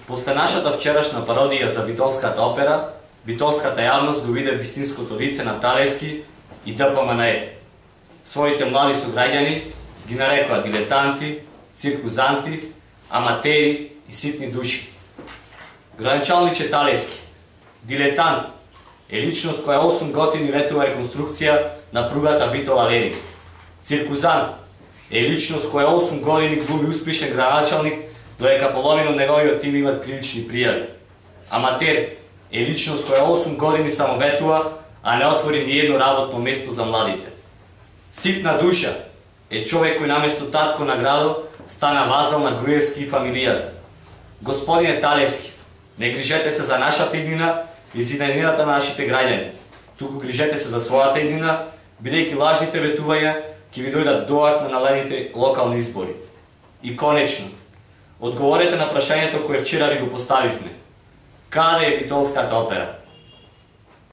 После нашата вчерашна пародија за битолската опера, битолската јавност го виде вистинското лице на Талевски и ДПМНЕ. Своите млади сограѓани ги нарекоа дилетанти, циркузанти, аматери и ситни души. Градоначалниче Талевски, дилетант, е личност која 8 години ветува реконструкција на пругата Битола-Лери. Циркузант е личност која 8 години глуми успешен градоначалник, додека половина од неговиот тим имат кривични пријави. Аматер е личност која 8 години само ветува, а не отвори ни едно работно место за младите. Ситна душа е човек кој наместо татко на градот стана вазал на Груевски и фамилијата. Господине Талевски, не грижете се за нашата иднина и за иднината на нашите граѓани, туку грижете се за својата иднина, бидејќи лажните ветувања ќе ви дојдат доак на наредните локални избори. И конечно, одговорете на прашањето кое вчера ви го поставивме. Каде е битолската опера?